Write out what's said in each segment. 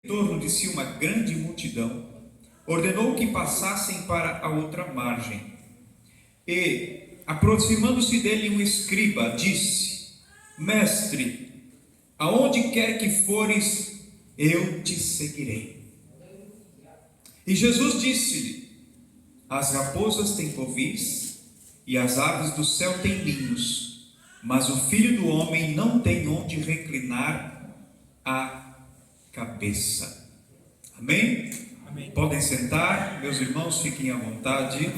Em torno de si uma grande multidão, ordenou que passassem para a outra margem. E, aproximando-se dele um escriba, disse: Mestre, aonde quer que fores, eu te seguirei. E Jesus disse-lhe: As raposas têm covis e as aves do céu têm ninhos, mas o Filho do Homem não tem onde reclinar a cabeça. Amém? Amém. Podem sentar, meus irmãos, fiquem à vontade.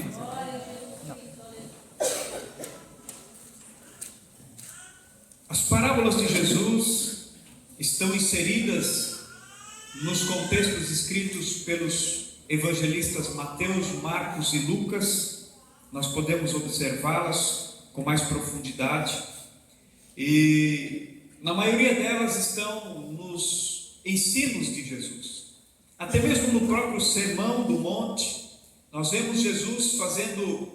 As parábolas de Jesus estão inseridas nos contextos escritos pelos evangelistas Mateus, Marcos e Lucas. Nós podemos observá-las com mais profundidade e na maioria delas estão nos ensinos de Jesus. Até mesmo no próprio Sermão do Monte, nós vemos Jesus fazendo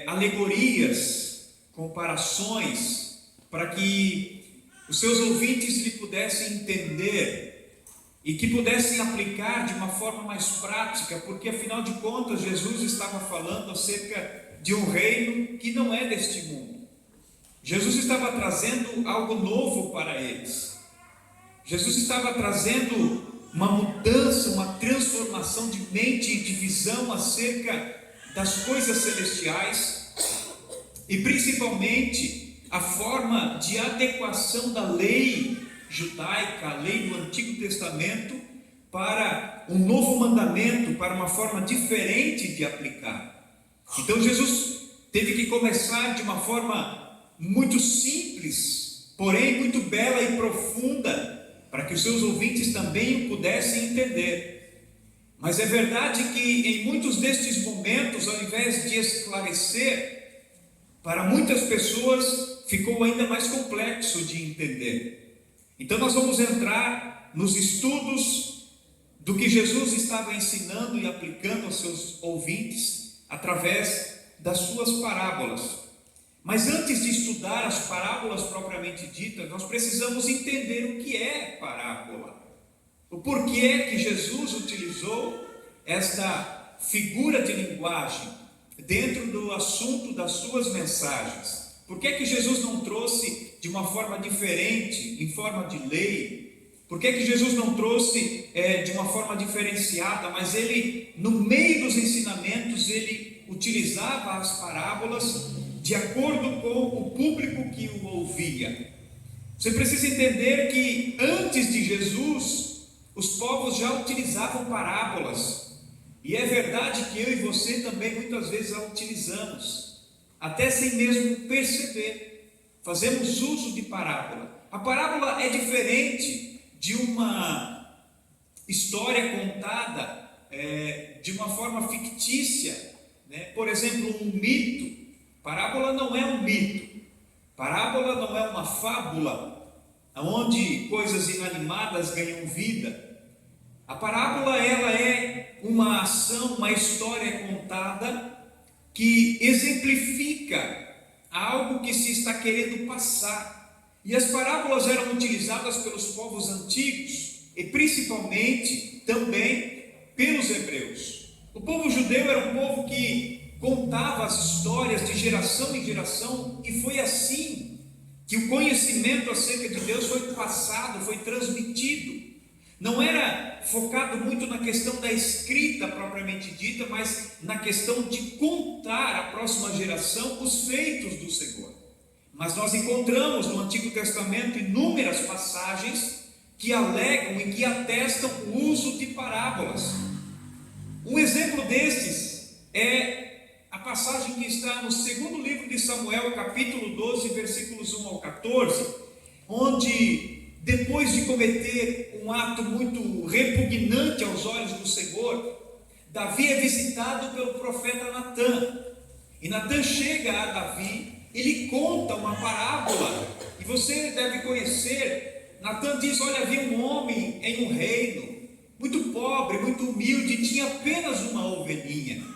alegorias, comparações, para que os seus ouvintes lhe pudessem entender e que pudessem aplicar de uma forma mais prática, porque afinal de contas Jesus estava falando acerca de um reino que não é deste mundo. Jesus estava trazendo algo novo para eles. Jesus estava trazendo uma mudança, uma transformação de mente e de visão acerca das coisas celestiais e principalmente a forma de adequação da lei judaica, a lei do Antigo Testamento, para um novo mandamento, para uma forma diferente de aplicar. Então Jesus teve que começar de uma forma muito simples, porém muito bela e profunda, para que os seus ouvintes também o pudessem entender. Mas é verdade que em muitos destes momentos, ao invés de esclarecer, para muitas pessoas ficou ainda mais complexo de entender. Então nós vamos entrar nos estudos do que Jesus estava ensinando e aplicando aos seus ouvintes através das suas parábolas. Mas antes de estudar as parábolas propriamente ditas, nós precisamos entender o que é parábola. O porquê que Jesus utilizou esta figura de linguagem dentro do assunto das suas mensagens. Por que Jesus não trouxe de uma forma diferente, em forma de lei? Por que Jesus não trouxe de uma forma diferenciada, mas ele, no meio dos ensinamentos, ele utilizava as parábolas de acordo com o público que o ouvia? Você precisa entender que antes de Jesus, os povos já utilizavam parábolas, e é verdade que eu e você também muitas vezes a utilizamos, até sem mesmo perceber. Fazemos uso de parábola. A parábola é diferente de uma história contada de uma forma fictícia, né? Por exemplo, um mito. Parábola não é um mito, parábola não é uma fábula, onde coisas inanimadas ganham vida. A parábola ela é uma ação, uma história contada que exemplifica algo que se está querendo passar. E as parábolas eram utilizadas pelos povos antigos e principalmente também pelos hebreus. O povo judeu era um povo que contava as histórias de geração em geração, e foi assim que o conhecimento acerca de Deus foi passado, foi transmitido. Não era focado muito na questão da escrita propriamente dita, mas na questão de contar à próxima geração os feitos do Senhor. Mas nós encontramos no Antigo Testamento inúmeras passagens que alegam e que atestam o uso de parábolas. Um exemplo destes é a passagem que está no segundo livro de Samuel, capítulo 12, versículos 1 ao 14, onde, depois de cometer um ato muito repugnante aos olhos do Senhor, Davi é visitado pelo profeta Natã. E Natã chega a Davi e lhe conta uma parábola, e você deve conhecer. Natã diz: olha, havia um homem em um reino, muito pobre, muito humilde, tinha apenas uma ovelhinha.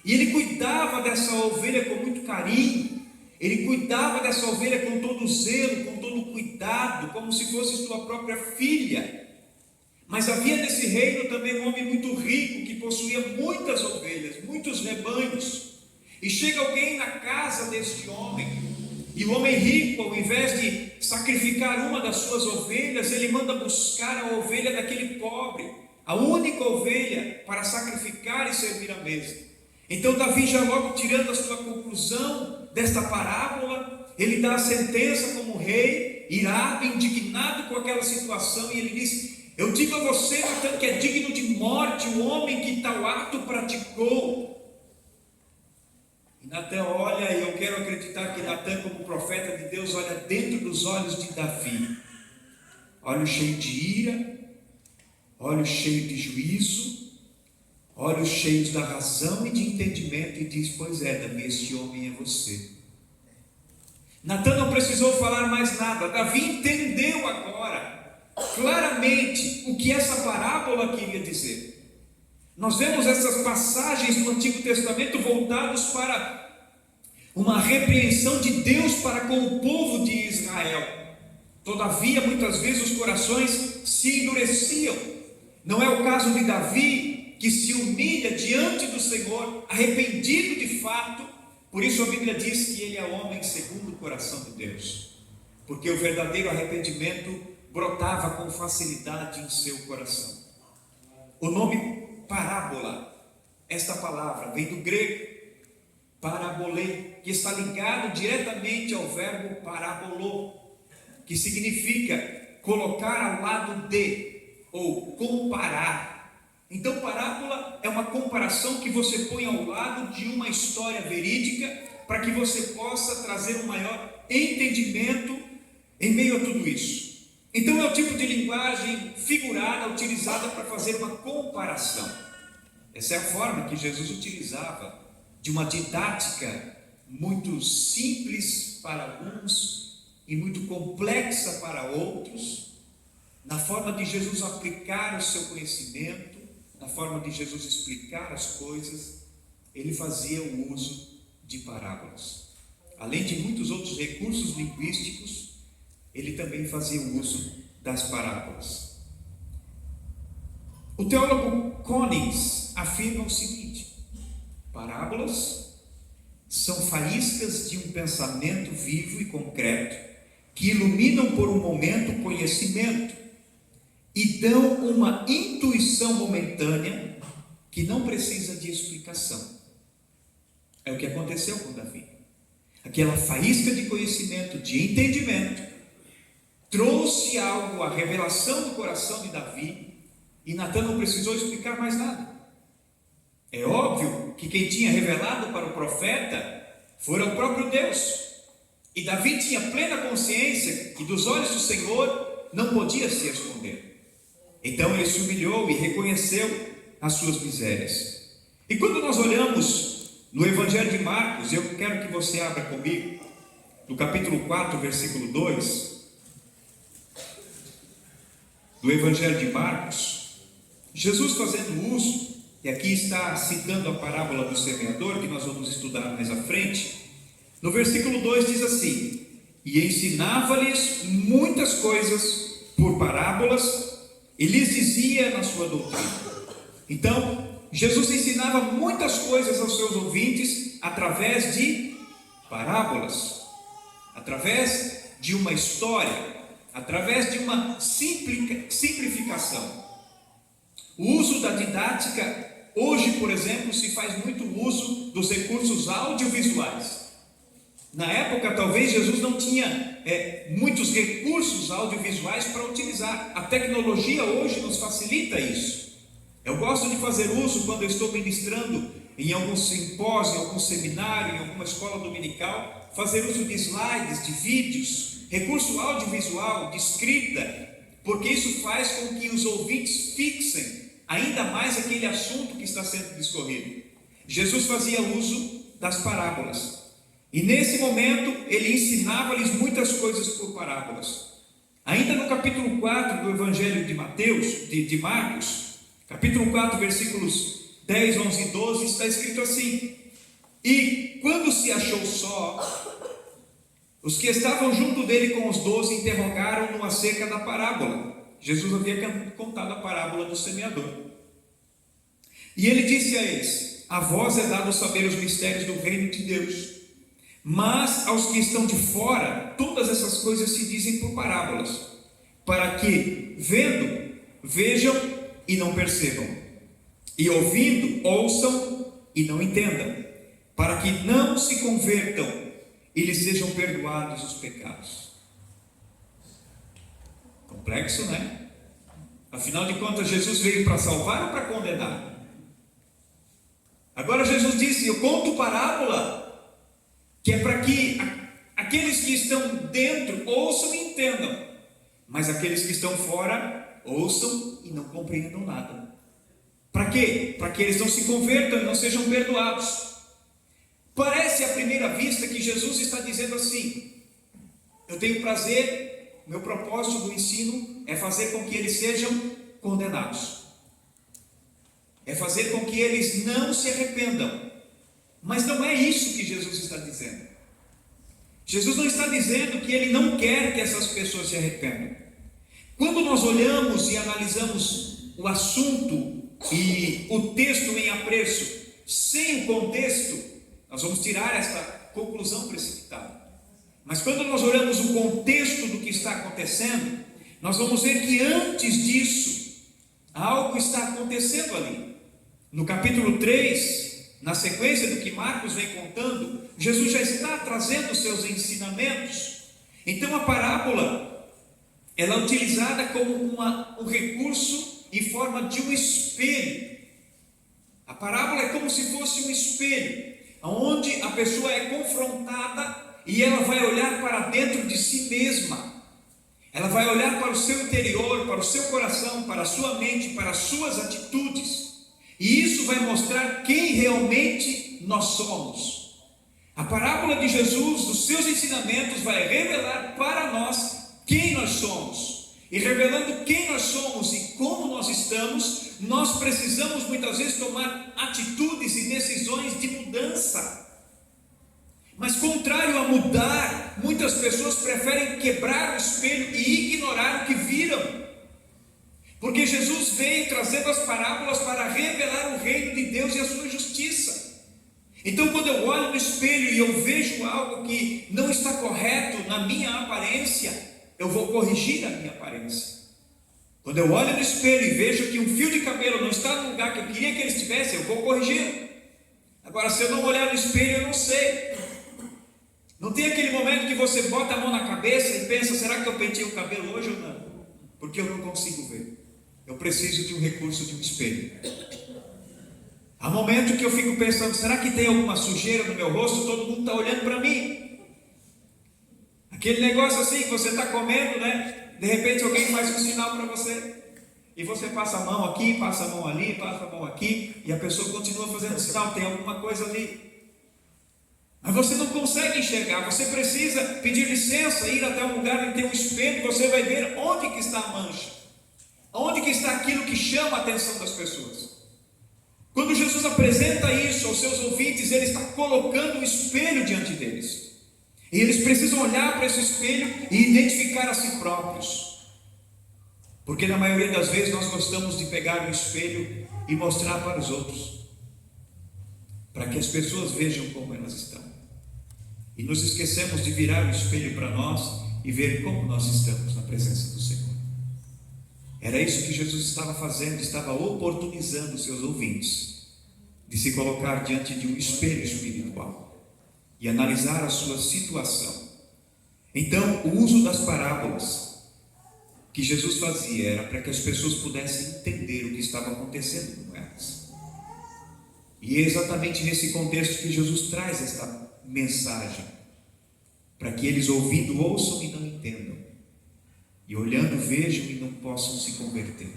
E ele cuidava dessa ovelha com muito carinho, ele cuidava dessa ovelha com todo zelo, com todo cuidado, como se fosse sua própria filha. Mas havia nesse reino também um homem muito rico que possuía muitas ovelhas, muitos rebanhos. E chega alguém na casa deste homem, e o homem rico, ao invés de sacrificar uma das suas ovelhas, ele manda buscar a ovelha daquele pobre, a única ovelha para sacrificar e servir à mesa. Então Davi, já logo tirando a sua conclusão desta parábola, ele dá a sentença como rei, irado, indignado com aquela situação, e ele diz: eu digo a você, Natan, que é digno de morte o homem que tal ato praticou. E Natan olha, e eu quero acreditar que Natan, como profeta de Deus, olha dentro dos olhos de Davi, olhos cheios de ira, olhos cheios de juízo, olhos cheios da razão e de entendimento, e diz: pois é, Davi, este homem é você. Natan não precisou falar mais nada. Davi entendeu agora claramente o que essa parábola queria dizer. Nós vemos essas passagens no Antigo Testamento voltados para uma repreensão de Deus para com o povo de Israel. Todavia, muitas vezes os corações se endureciam. Não é o caso de Davi, que se humilha diante do Senhor, arrependido de fato. Por isso a Bíblia diz que ele é homem segundo o coração de Deus, porque o verdadeiro arrependimento brotava com facilidade em seu coração. O nome parábola, esta palavra vem do grego parabolê, que está ligado diretamente ao verbo parabolô, que significa colocar ao lado de, ou comparar. Então parábola é uma comparação que você põe ao lado de uma história verídica, para que você possa trazer um maior entendimento em meio a tudo isso. Então é o tipo de linguagem figurada utilizada para fazer uma comparação. Essa é a forma que Jesus utilizava, de uma didática muito simples para alguns e muito complexa para outros, na forma de Jesus aplicar o seu conhecimento, na forma de Jesus explicar as coisas. Ele fazia o uso de parábolas. Além de muitos outros recursos linguísticos, ele também fazia o uso das parábolas. O teólogo Collins afirma o seguinte: parábolas são faíscas de um pensamento vivo e concreto, que iluminam por um momento o conhecimento e dão uma intuição momentânea que não precisa de explicação. É o que aconteceu com Davi. Aquela faísca de conhecimento, de entendimento, trouxe algo, a revelação do coração de Davi, e Natan não precisou explicar mais nada. É óbvio que quem tinha revelado para o profeta fora o próprio Deus, e Davi tinha plena consciência que dos olhos do Senhor não podia se esconder. Então ele se humilhou e reconheceu as suas misérias. E quando nós olhamos no Evangelho de Marcos, eu quero que você abra comigo, no capítulo 4, versículo 2, do Evangelho de Marcos, Jesus fazendo uso, e aqui está citando a parábola do semeador, que nós vamos estudar mais à frente. No versículo 2 diz assim: e ensinava-lhes muitas coisas por parábolas, e lhes dizia na sua doutrina. Então, Jesus ensinava muitas coisas aos seus ouvintes através de parábolas, através de uma história, através de uma simplificação. O uso da didática, hoje, por exemplo, se faz muito uso dos recursos audiovisuais. Na época, talvez Jesus não tinha muitos recursos audiovisuais para utilizar. A tecnologia hoje nos facilita isso. Eu gosto de fazer uso quando eu estou ministrando em algum simpósio, em algum seminário, em alguma escola dominical, fazer uso de slides, de vídeos, recurso audiovisual, de escrita, porque isso faz com que os ouvintes fixem ainda mais aquele assunto que está sendo discorrido. Jesus fazia uso das parábolas, e nesse momento ele ensinava-lhes muitas coisas por parábolas. Ainda no capítulo 4 do Evangelho de Marcos, capítulo 4, versículos 10, 11 e 12, está escrito assim: e quando se achou só, os que estavam junto dele com os 12 interrogaram-no acerca da parábola. Jesus havia contado a parábola do semeador. E ele disse a eles: a vós é dado saber os mistérios do reino de Deus, mas aos que estão de fora, todas essas coisas se dizem por parábolas, para que, vendo, vejam e não percebam, e ouvindo, ouçam e não entendam, para que não se convertam e lhes sejam perdoados os pecados. Complexo, né? Afinal de contas, Jesus veio para salvar ou para condenar? Agora Jesus disse: eu conto parábola, que é para que aqueles que estão dentro ouçam e entendam, mas aqueles que estão fora ouçam e não compreendam nada. Para quê? Para que eles não se convertam e não sejam perdoados. Parece à primeira vista que Jesus está dizendo assim: eu tenho prazer, meu propósito do ensino é fazer com que eles sejam condenados, é fazer com que eles não se arrependam. Mas não é isso que Jesus está dizendo. Jesus não está dizendo que ele não quer que essas pessoas se arrependam. Quando nós olhamos e analisamos o assunto e o texto em apreço, sem o contexto, nós vamos tirar esta conclusão precipitada. Mas quando nós olhamos o contexto do que está acontecendo, nós vamos ver que antes disso, algo está acontecendo ali. No capítulo 3, na sequência do que Marcos vem contando, Jesus já está trazendo os seus ensinamentos. Então a parábola, ela é utilizada como um recurso em forma de um espelho. A parábola é como se fosse um espelho, onde a pessoa é confrontada e ela vai olhar para dentro de si mesma. Ela vai olhar para o seu interior, para o seu coração, para a sua mente, para as suas atitudes. E isso vai mostrar quem realmente nós somos. A parábola de Jesus, dos seus ensinamentos, vai revelar para nós quem nós somos. E revelando quem nós somos e como nós estamos, nós precisamos muitas vezes tomar atitudes e decisões de mudança. Mas contrário a mudar, muitas pessoas preferem quebrar o espelho e ignorar o que viram. Porque Jesus veio trazendo as parábolas para revelar o reino de Deus e a sua justiça. Então, quando eu olho no espelho e eu vejo algo que não está correto na minha aparência, eu vou corrigir a minha aparência. Quando eu olho no espelho e vejo que um fio de cabelo não está no lugar que eu queria que ele estivesse, eu vou corrigi-lo. Agora, se eu não olhar no espelho, eu não sei. Não tem aquele momento que você bota a mão na cabeça e pensa: será que eu pentei o cabelo hoje ou não? Porque eu não consigo ver. Eu preciso de um recurso de um espelho. Há momento que eu fico pensando: será que tem alguma sujeira no meu rosto? Todo mundo está olhando para mim. Aquele negócio assim que você está comendo, né? De repente alguém faz um sinal para você e você passa a mão aqui, passa a mão ali, passa a mão aqui, e a pessoa continua fazendo sinal, tem alguma coisa ali. Mas você não consegue enxergar, você precisa pedir licença, ir até um lugar e ter um espelho, e você vai ver onde que está a mancha, onde que está aquilo que chama a atenção das pessoas. Quando Jesus apresenta isso aos seus ouvintes, ele está colocando um espelho diante deles, e eles precisam olhar para esse espelho e identificar a si próprios, porque na maioria das vezes nós gostamos de pegar um espelho e mostrar para os outros, para que as pessoas vejam como elas estão. E nos esquecemos de virar o espelho para nós e ver como nós estamos na presença do Senhor. Era isso que Jesus estava fazendo, estava oportunizando os seus ouvintes de se colocar diante de um espelho espiritual e analisar a sua situação. Então, o uso das parábolas que Jesus fazia era para que as pessoas pudessem entender o que estava acontecendo com elas. E é exatamente nesse contexto que Jesus traz esta mensagem, para que eles ouvindo ouçam e não entendam, e olhando vejam e não possam se converter.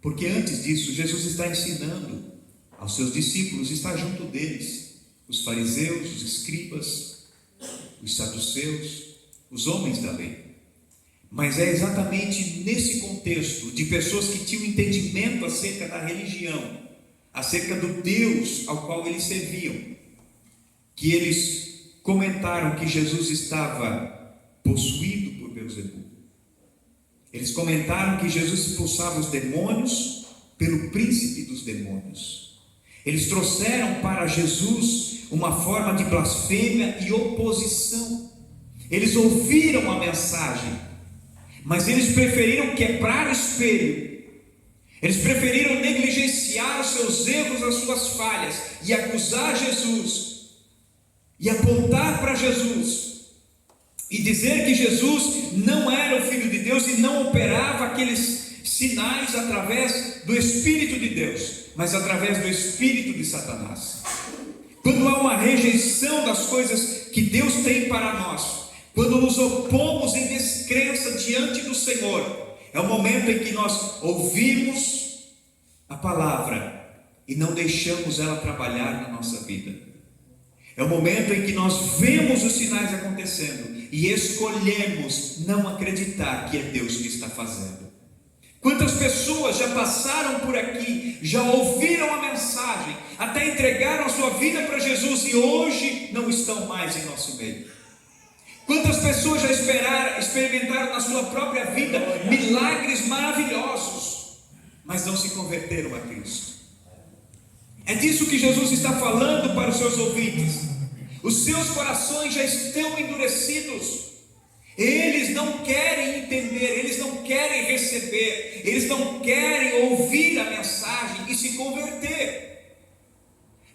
Porque antes disso, Jesus está ensinando aos seus discípulos, está junto deles, os fariseus, os escribas, os saduceus, os homens da lei. Mas é exatamente nesse contexto de pessoas que tinham entendimento acerca da religião, acerca do Deus ao qual eles serviam, que eles comentaram que Jesus estava possuído por Beelzebul. Eles comentaram que Jesus expulsava os demônios pelo príncipe dos demônios. Eles trouxeram para Jesus uma forma de blasfêmia e oposição. Eles ouviram a mensagem, mas eles preferiram quebrar o espelho. Eles preferiram negligenciar os seus erros, as suas falhas, e acusar Jesus, e apontar para Jesus, e dizer que Jesus não era o Filho de Deus e não operava aqueles sinais através do Espírito de Deus, mas através do Espírito de Satanás. Quando há uma rejeição das coisas que Deus tem para nós, quando nos opomos em descrença diante do Senhor, é o momento em que nós ouvimos a palavra e não deixamos ela trabalhar na nossa vida. É o momento em que nós vemos os sinais acontecendo e escolhemos não acreditar que é Deus que está fazendo. Quantas pessoas já passaram por aqui, já ouviram a mensagem, até entregaram a sua vida para Jesus e hoje não estão mais em nosso meio? Quantas pessoas já experimentaram na sua própria vida milagres maravilhosos, mas não se converteram a Cristo? É disso que Jesus está falando para os seus ouvintes. Os seus corações já estão endurecidos. Eles não querem entender, eles não querem receber, eles não querem ouvir a mensagem e se converter.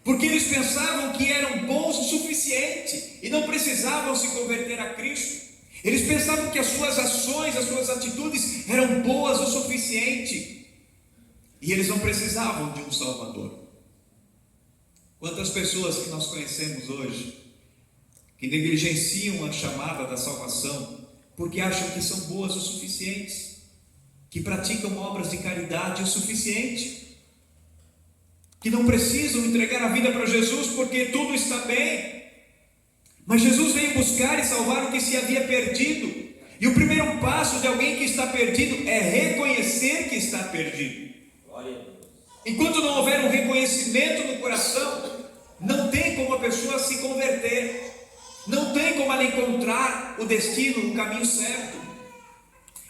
Porque eles pensavam que eram bons o suficiente e não precisavam se converter a Cristo. Eles pensavam que as suas ações, as suas atitudes eram boas o suficiente e eles não precisavam de um Salvador. Quantas pessoas que nós conhecemos hoje que negligenciam a chamada da salvação porque acham que são boas o suficiente, que praticam obras de caridade o suficiente, que não precisam entregar a vida para Jesus porque tudo está bem. Mas Jesus veio buscar e salvar o que se havia perdido, e o primeiro passo de alguém que está perdido é reconhecer que está perdido. Enquanto não houver um reconhecimento no coração, não tem como a pessoa se converter, não tem como ela encontrar o destino, o caminho certo.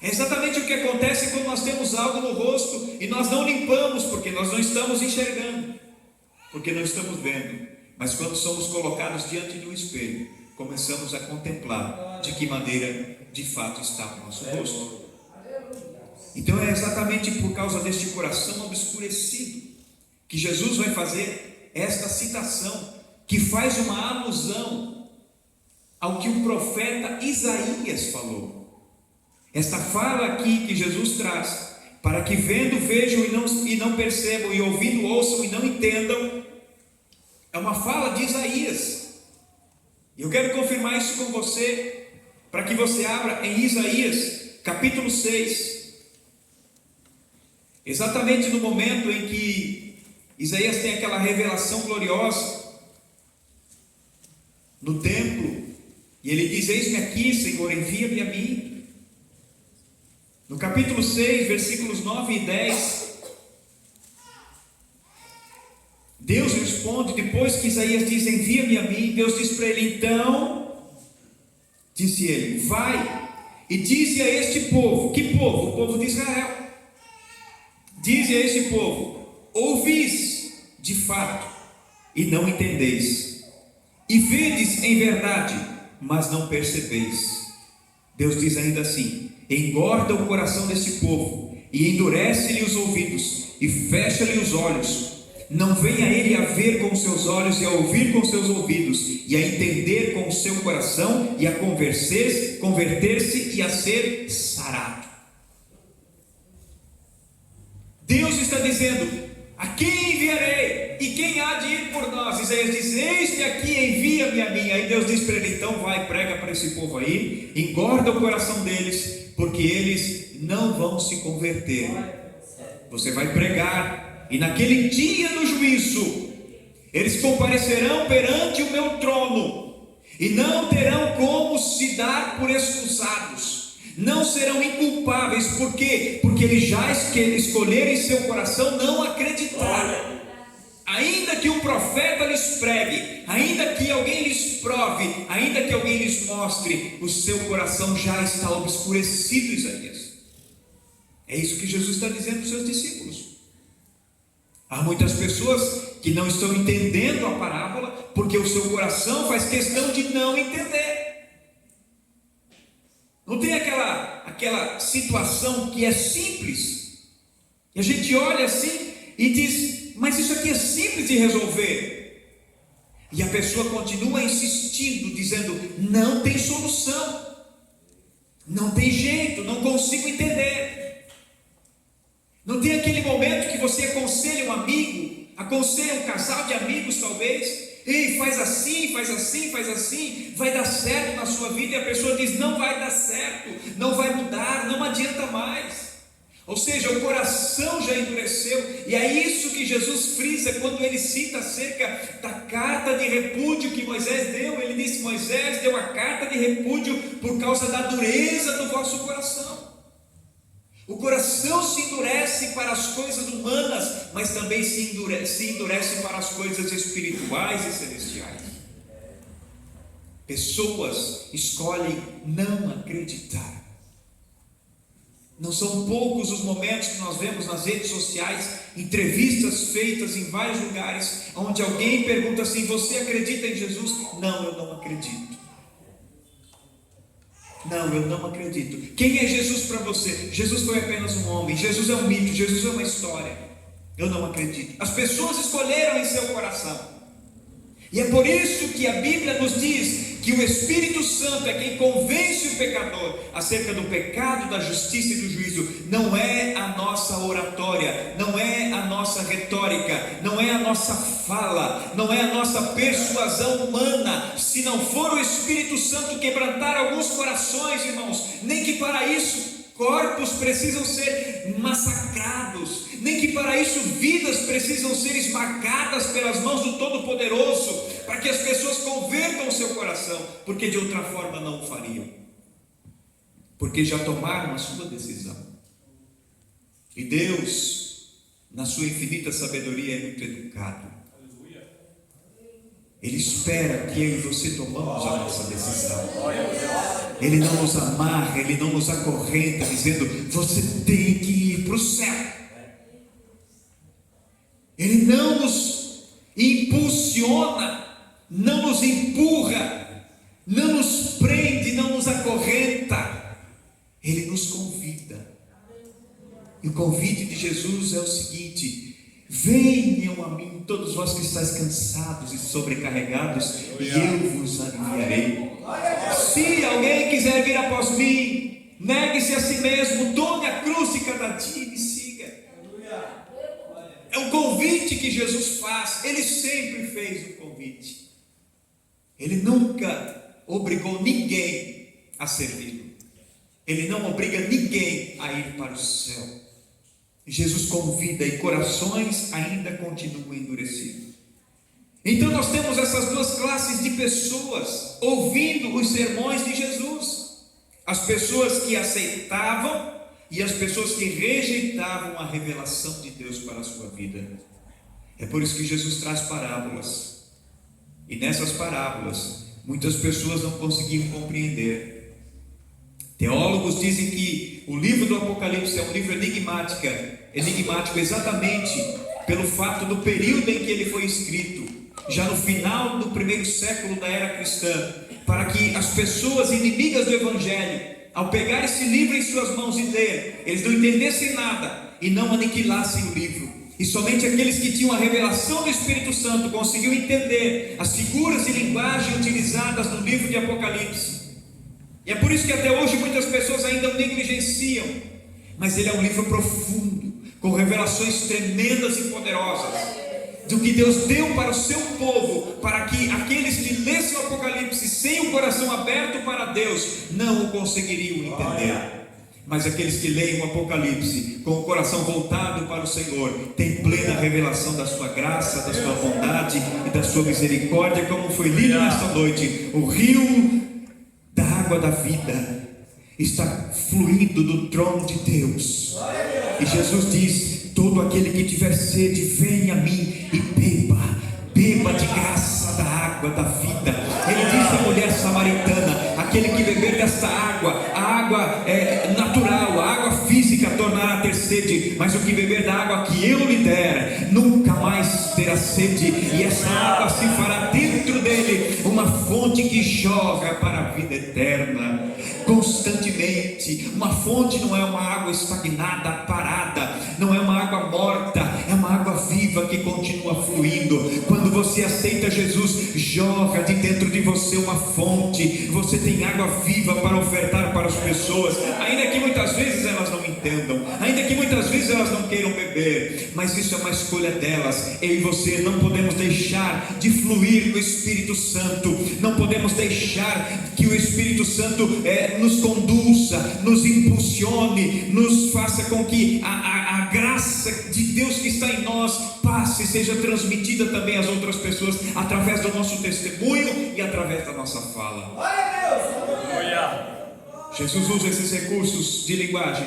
É exatamente o que acontece quando nós temos algo no rosto e nós não limpamos, porque nós não estamos enxergando, porque não estamos vendo. Mas quando somos colocados diante de um espelho, começamos a contemplar de que maneira de fato está o nosso rosto. Então é exatamente por causa deste coração obscurecido que Jesus vai fazer esta citação, que faz uma alusão ao que o profeta Isaías falou. Esta fala aqui que Jesus traz, para que vendo vejam e não percebam, e ouvindo ouçam e não entendam, é uma fala de Isaías. E eu quero confirmar isso com você, para que você abra em Isaías, capítulo 6. Exatamente no momento em que Isaías tem aquela revelação gloriosa no templo, e ele diz: eis-me aqui, Senhor, envia-me a mim. No capítulo 6, versículos 9 e 10, Deus responde, depois que Isaías diz: envia-me a mim, Deus diz para ele: então, disse ele, vai e dize a este povo. Que povo? O povo de Israel. Dize a este povo: ouvis de fato e não entendeis, e vedes em verdade, mas não percebeis. Deus diz ainda assim: engorda o coração deste povo e endurece-lhe os ouvidos e fecha-lhe os olhos. Não venha ele a ver com os seus olhos e a ouvir com os seus ouvidos e a entender com o seu coração e a converter-se e a ser sarado. Deus está dizendo: a quem enviarei? E quem há de ir por nós? Isaías diz: eis-me aqui, envia-me a mim. Aí Deus diz para ele: então vai, prega para esse povo aí, engorda o coração deles, porque eles não vão se converter. Você vai pregar, e naquele dia do juízo, eles comparecerão perante o meu trono, e não terão como se dar por excusados, não serão inculpáveis. Por quê? Porque eles já escolheram em seu coração não acreditar. Ainda que um profeta lhes pregue, ainda que alguém lhes prove, ainda que alguém lhes mostre, o seu coração já está obscurecido, Isaías. É isso que Jesus está dizendo aos seus discípulos. Há muitas pessoas que não estão entendendo a parábola porque o seu coração faz questão de não entender. Não tem aquela situação que é simples, e a gente olha assim e diz: mas isso aqui é simples de resolver. E a pessoa continua insistindo, dizendo: não tem solução, não tem jeito, não consigo entender. Não tem aquele momento que você aconselha um amigo, aconselha um casal de amigos talvez: ei, faz assim, faz assim, faz assim, vai dar certo na sua vida. E a pessoa diz: não vai dar certo, não vai mudar, não adianta mais. Ou seja, o coração já endureceu. E é isso que Jesus frisa quando ele cita acerca da carta de repúdio que Moisés deu. Ele disse: Moisés deu a carta de repúdio por causa da dureza do vosso coração. O coração se endurece para as coisas humanas, mas também se endurece para as coisas espirituais e celestiais. Pessoas escolhem não acreditar. Não são poucos os momentos que nós vemos nas redes sociais, entrevistas feitas em vários lugares, onde alguém pergunta assim: você acredita em Jesus? Não, eu não acredito. Não, eu não acredito. Quem é Jesus para você? Jesus foi apenas um homem, Jesus é um mito, Jesus é uma história. Eu não acredito. As pessoas escolheram em seu coração. E é por isso que a Bíblia nos diz que o Espírito Santo é quem convence o pecador acerca do pecado, da justiça e do juízo. Não é a nossa oratória, não é a nossa retórica, não é a nossa fala, não é a nossa persuasão humana. Se não for o Espírito Santo quebrantar alguns corações, irmãos, nem que para isso corpos precisam ser massacrados, nem que para isso vidas precisam ser esmagadas pelas mãos do Todo-Poderoso, para que as pessoas convertam o seu coração, porque de outra forma não o fariam, porque já tomaram a sua decisão. E Deus, na sua infinita sabedoria, é muito educado. Ele espera que eu e você tomamos a nossa decisão. Ele não nos amarra, Ele não nos acorrenta, dizendo: você tem que ir para o céu. Ele não nos impulsiona, não nos empurra, não nos prende, não nos acorrenta. Ele nos convida. E o convite de Jesus é o seguinte: venham a mim todos vós que estáis cansados e sobrecarregados, e eu vos aliviarei. Se alguém quiser vir após mim, negue-se a si mesmo, tome a cruz de cada dia e me siga. É um convite que Jesus faz. Ele sempre fez um convite. Ele nunca obrigou ninguém a servi-lo. Ele não obriga ninguém a ir para o céu. Jesus convida, e corações ainda continuam endurecidos. Então nós temos essas duas classes de pessoas ouvindo os sermões de Jesus: as pessoas que aceitavam e as pessoas que rejeitavam a revelação de Deus para a sua vida. É por isso que Jesus traz parábolas, e nessas parábolas muitas pessoas não conseguiam compreender. Teólogos dizem que o livro do Apocalipse é um livro enigmático exatamente pelo fato do período em que ele foi escrito, já no final do primeiro século da era cristã, para que as pessoas inimigas do Evangelho, ao pegar esse livro em suas mãos e ler, eles não entendessem nada e não aniquilassem o livro. E somente aqueles que tinham a revelação do Espírito Santo conseguiam entender as figuras de linguagem utilizadas no livro de Apocalipse. E é por isso que até hoje muitas pessoas ainda o negligenciam. Mas ele é um livro profundo, com revelações tremendas e poderosas do que Deus deu para o seu povo, para que aqueles que lessem o Apocalipse sem o coração aberto para Deus não o conseguiriam entender. Mas aqueles que leem o Apocalipse com o coração voltado para o Senhor têm plena revelação da sua graça, da sua bondade e da sua misericórdia, como foi lido nesta noite. O rio da água da vida está fluindo do trono de Deus. E Jesus diz: todo aquele que tiver sede, venha a mim e beba de graça da água da vida. Ele disse à mulher samaritana: aquele que beber desta água, a água natural, a água física, tornará a ter sede, mas o que beber da água que eu lhe der, nunca mais terá sede, e essa água se fará dentro dele uma fonte que jorra para a vida eterna, constantemente. Uma fonte não é uma água estagnada, parada, não é uma água morta, é uma água viva que continua fluindo. Quando você aceita Jesus, jorra de dentro de você uma fonte, você tem água viva para ofertar para as pessoas, ainda que muitas vezes elas não entendam, ainda que muitas vezes elas não queiram beber, mas isso é uma escolha delas. Eu e você não podemos deixar de fluir no Espírito Santo, não podemos deixar que o Espírito Santo nos conduza, nos impulsione, nos faça com que a graça de Deus que está em nós passe e seja transmitida também às outras pessoas, através do nosso testemunho e através da nossa fala. Jesus usa esses recursos de linguagem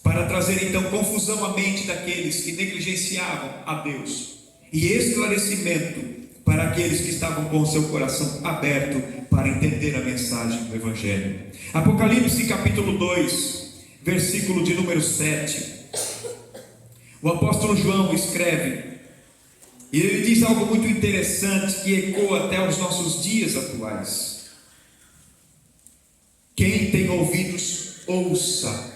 para trazer então confusão à mente daqueles que negligenciavam a Deus, e esclarecimento para aqueles que estavam com o seu coração aberto para entender a mensagem do Evangelho. Apocalipse capítulo 2, versículo de número 7. O apóstolo João escreve, e ele diz algo muito interessante que ecoa até os nossos dias atuais. Quem tem ouvidos, ouça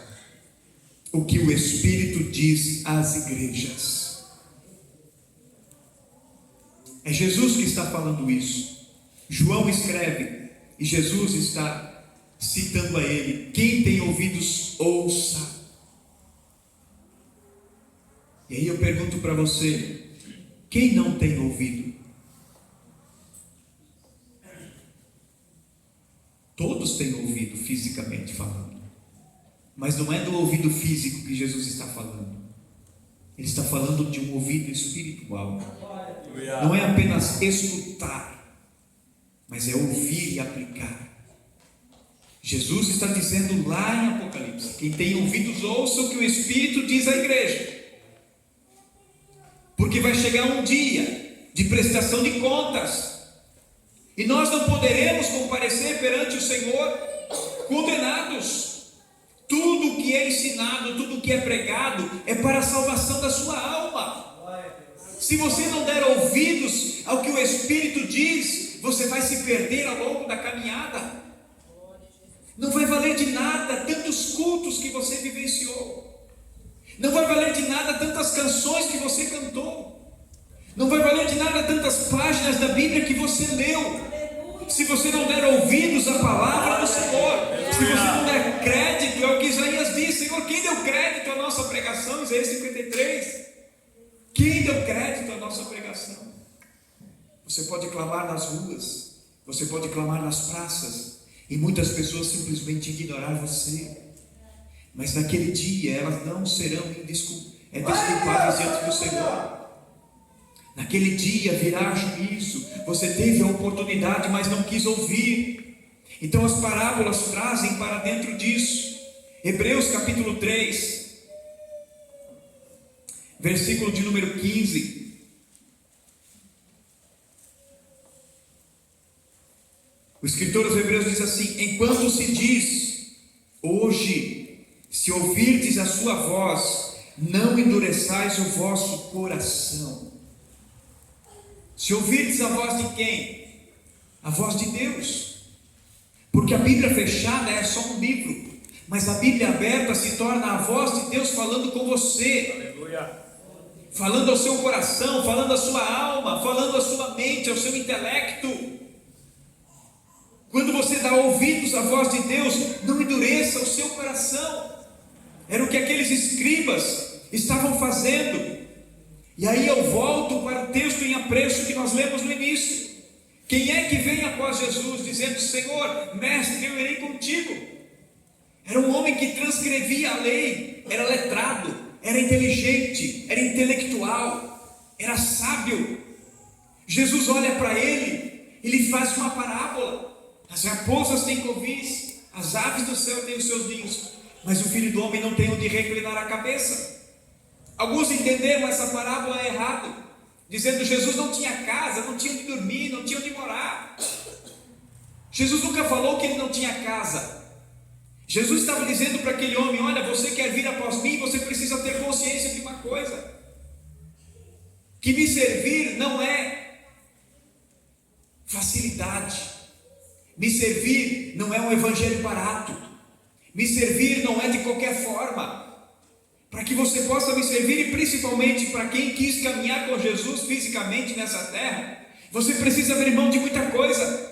o que o Espírito diz às igrejas. É Jesus que está falando isso. João escreve e Jesus está citando a ele. Quem tem ouvidos, ouça. E aí eu pergunto para você, quem não tem ouvido? Todos têm ouvido, fisicamente falando, mas não é do ouvido físico que Jesus está falando. Ele está falando de um ouvido espiritual. Não é apenas escutar, mas é ouvir e aplicar. Jesus está dizendo lá em Apocalipse: quem tem ouvidos, ouça o que o Espírito diz à igreja, porque vai chegar um dia de prestação de contas, e nós não poderemos comparecer perante o Senhor condenados. Tudo que é ensinado, tudo que é pregado é para a salvação da sua alma. Se você não der ouvidos ao que o Espírito diz, você vai se perder ao longo da caminhada. Não vai valer de nada tantos cultos que você vivenciou, não vai valer de nada tantas canções que você cantou, não vai valer de nada tantas páginas da Bíblia que você leu, se você não der ouvidos à palavra do Senhor, se você não der crédito ao que Isaías diz. Senhor, quem deu crédito à nossa pregação? Isaías 53. Quem deu crédito à nossa pregação? Você pode clamar nas ruas, você pode clamar nas praças, e muitas pessoas simplesmente ignorar você, mas naquele dia elas não serão desculpadas diante do Senhor. Naquele dia virá juízo. Você teve a oportunidade, mas não quis ouvir. Então as parábolas trazem para dentro disso. Hebreus capítulo 3, versículo de número 15. O escritor aos Hebreus diz assim: enquanto se diz, hoje, se ouvirdes a sua voz, não endureçais o vosso coração. Se ouvirdes a voz de quem? A voz de Deus. Porque a Bíblia fechada é só um livro, mas a Bíblia aberta se torna a voz de Deus falando com você. Aleluia. Falando ao seu coração, falando à sua alma, falando à sua mente, ao seu intelecto. Quando você dá ouvidos à voz de Deus, não endureça o seu coração. Era o que aqueles escribas estavam fazendo. E aí eu volto para o texto em apreço que nós lemos no início. Quem é que vem após Jesus dizendo: Senhor, mestre, eu irei contigo? Era um homem que transcrevia a lei, era letrado, era inteligente, era intelectual, era sábio. Jesus olha para ele, ele faz uma parábola. As raposas têm covis, as aves do céu têm os seus ninhos, mas o Filho do Homem não tem onde reclinar a cabeça. Alguns entenderam essa parábola errado, dizendo que Jesus não tinha casa, não tinha onde dormir, não tinha onde morar. Jesus nunca falou que ele não tinha casa. Jesus estava dizendo para aquele homem: olha, você quer vir após mim, você precisa ter consciência de uma coisa, que me servir não é facilidade, me servir não é um evangelho barato, me servir não é de qualquer forma. Para que você possa me servir, e principalmente para quem quis caminhar com Jesus fisicamente nessa terra, você precisa abrir mão de muita coisa.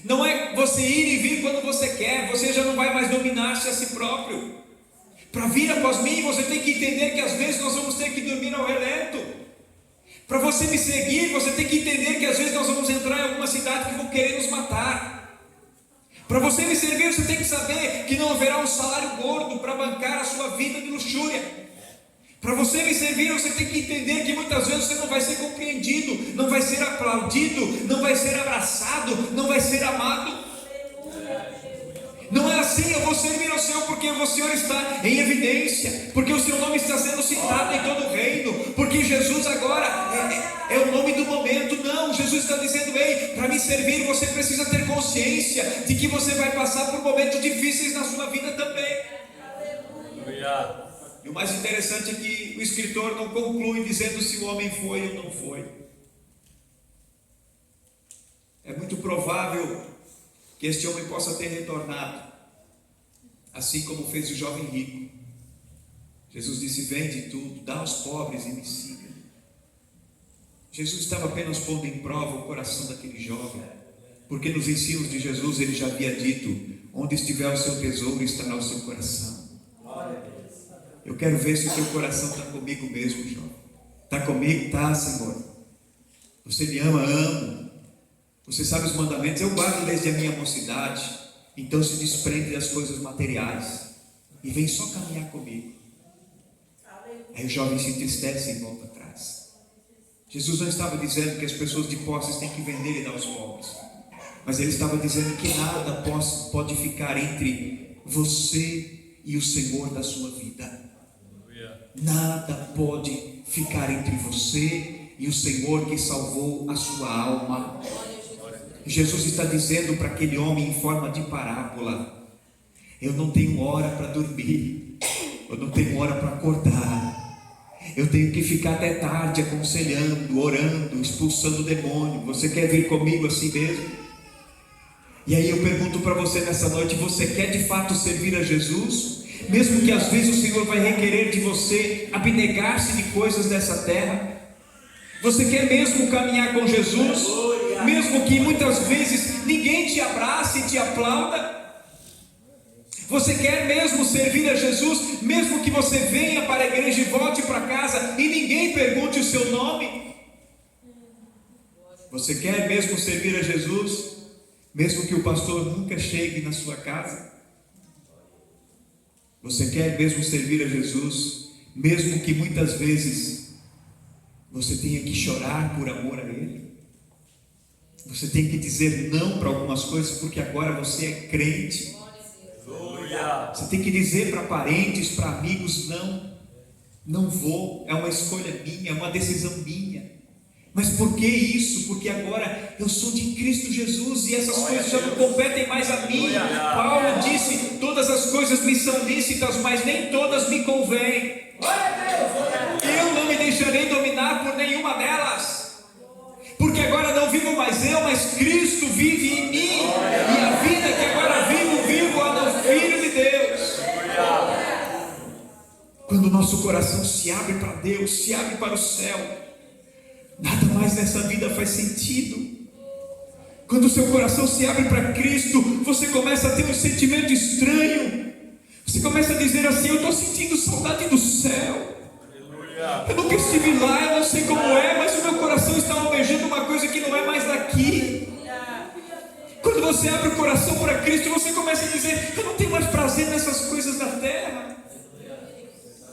Não é você ir e vir quando você quer, você já não vai mais dominar-se a si próprio. Para vir após mim, você tem que entender que às vezes nós vamos ter que dormir ao relento. Para você me seguir, você tem que entender que às vezes nós vamos entrar em alguma cidade que vão querer nos matar. Para você me servir, você tem que saber que não haverá um salário gordo para bancar a sua vida de luxúria. Para você me servir, você tem que entender que muitas vezes você não vai ser compreendido, não vai ser aplaudido, não vai ser abraçado, não vai ser amado. Não é assim: eu vou servir ao Senhor porque o Senhor está em evidência, porque o seu nome está sendo citado em todo o reino, porque Jesus agora é o nome do momento. Não, Jesus está dizendo: ei, para me servir você precisa ter consciência de que você vai passar por momentos difíceis na sua vida também. Aleluia. E o mais interessante é que o escritor não conclui dizendo se o homem foi ou não foi. É muito provável que este homem possa ter retornado, assim como fez o jovem rico. Jesus disse: vende tudo, dá aos pobres e me siga. Jesus estava apenas pondo em prova o coração daquele jovem, porque nos ensinos de Jesus ele já havia dito: onde estiver o seu tesouro, estará o seu coração. Eu quero ver se o teu coração está comigo mesmo, jovem. Está comigo? Está, Senhor. Você me ama? Amo. Você sabe os mandamentos? Eu guardo desde a minha mocidade. Então se desprende das coisas materiais e vem só caminhar comigo. Aí o jovem se entristece e volta atrás. Jesus não estava dizendo que as pessoas de posses têm que vender e dar aos pobres, mas ele estava dizendo que nada pode ficar entre você e o Senhor da sua vida. Nada pode ficar entre você e o Senhor que salvou a sua alma. Jesus está dizendo para aquele homem em forma de parábola: eu não tenho hora para dormir, eu não tenho hora para acordar, eu tenho que ficar até tarde aconselhando, orando, expulsando o demônio. Você quer vir comigo assim mesmo? E aí eu pergunto para você nessa noite: você quer de fato servir a Jesus? Mesmo que às vezes o Senhor vai requerer de você abnegar-se de coisas dessa terra? Você quer mesmo caminhar com Jesus? Mesmo que muitas vezes ninguém te abrace e te aplauda? Você quer mesmo servir a Jesus? Mesmo que você venha para a igreja e volte para casa e ninguém pergunte o seu nome? Você quer mesmo servir a Jesus? Mesmo que o pastor nunca chegue na sua casa? Você quer mesmo servir a Jesus, mesmo que muitas vezes você tenha que chorar por amor a Ele? Você tem que dizer não para algumas coisas porque agora você é crente. Você tem que dizer para parentes, para amigos: não vou, é uma escolha minha, é uma decisão minha. Mas por que isso? Porque agora eu sou de Cristo Jesus e essas coisas já não competem mais a mim. Paulo disse: todas as coisas me são lícitas, mas nem todas me convêm. Eu não me deixarei dominar por nenhuma delas, porque agora não vivo mais eu, mas Cristo vive em mim, e a vida que agora vivo a no Filho de Deus. Quando o nosso coração se abre para Deus, se abre para o céu, nada mais nessa vida faz sentido. Quando o seu coração se abre para Cristo, você começa a ter um sentimento estranho. Você começa a dizer assim: eu estou sentindo saudade do céu. Eu nunca estive lá, eu não sei como é, mas o meu coração está almejando uma coisa que não é mais daqui. Quando você abre o coração para Cristo, você começa a dizer: eu não tenho mais prazer nessas coisas da terra.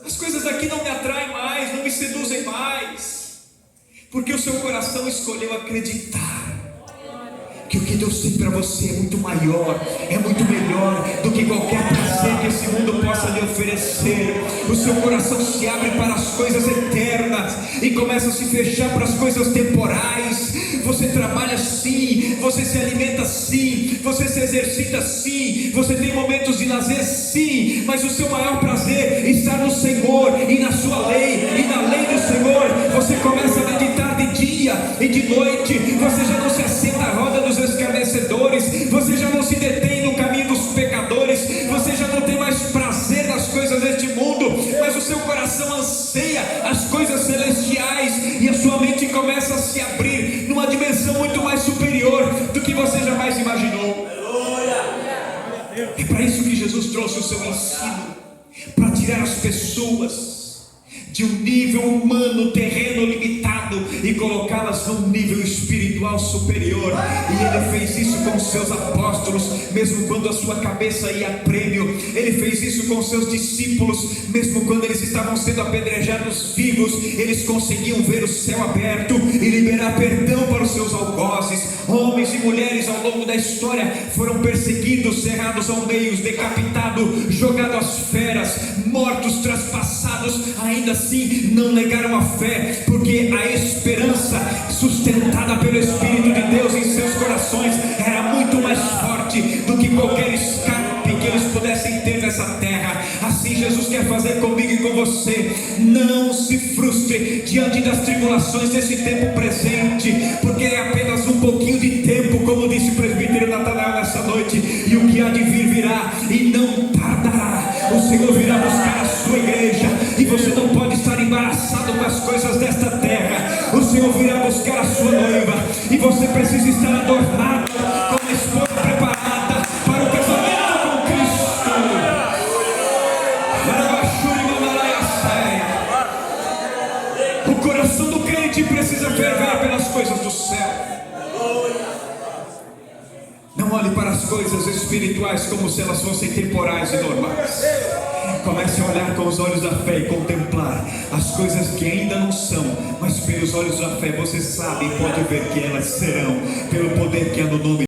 As coisas daqui não me atraem mais, não me seduzem mais. Porque o seu coração escolheu acreditar que o que Deus tem para você é muito maior, é muito melhor do que qualquer prazer que esse mundo possa lhe oferecer. O seu coração se abre para as coisas eternas e começa a se fechar para as coisas temporais. você trabalha sim, você se alimenta sim, você se exercita sim, você tem momentos de lazer sim, mas o seu maior prazer está no Senhor e na sua lei, e na lei do Senhor você começa a meditar de dia e de noite, você já não se assenta à roda dos escarnecedores, você já não se detém no caminho dos pecadores, você já não tem mais prazer nas coisas deste mundo, mas o seu coração anseia as coisas celestiais, e a sua mente começa a se abrir numa dimensão muito mais superior do que você jamais imaginou. É para isso que Jesus trouxe o seu ensino, para tirar as pessoas de um nível humano, terreno, limitado, e colocá-las num nível espiritual superior. E Ele fez isso com os seus apóstolos, mesmo quando a sua cabeça ia a prêmio. Ele fez isso com os seus discípulos, mesmo quando eles estavam sendo apedrejados vivos, eles conseguiam ver o céu aberto e liberar perdão para os seus algozes. Homens e mulheres ao longo da história foram perseguidos, cerrados ao meio, decapitados, jogados às feras, mortos, traspassados, ainda assim não negaram a fé, porque a esperança sustentada pelo Espírito de Deus em seus corações era muito mais forte do que qualquer escape que eles pudessem ter nessa terra. Assim Jesus quer fazer comigo e com você. Não se frustre diante das tribulações desse tempo presente, porque é apenas um pouquinho de tempo, como disse o presbítero Natanael nessa noite, e o que há de vir virá e não tardará. O Senhor virá buscar a sua igreja, e você não pode estar embaraçado com as coisas desta terra. O Senhor virá buscar a sua noiva, e você precisa estar adornado como a esposa preparada para o casamento com Cristo. O coração do crente precisa ferver pelas coisas do céu. Não olhe para as coisas espirituais como se elas fossem temporais e normais. Comece a olhar com os olhos da fé e contemplar as coisas que ainda não são, mas pelos olhos da fé você sabe e pode ver que elas serão, pelo poder que há no nome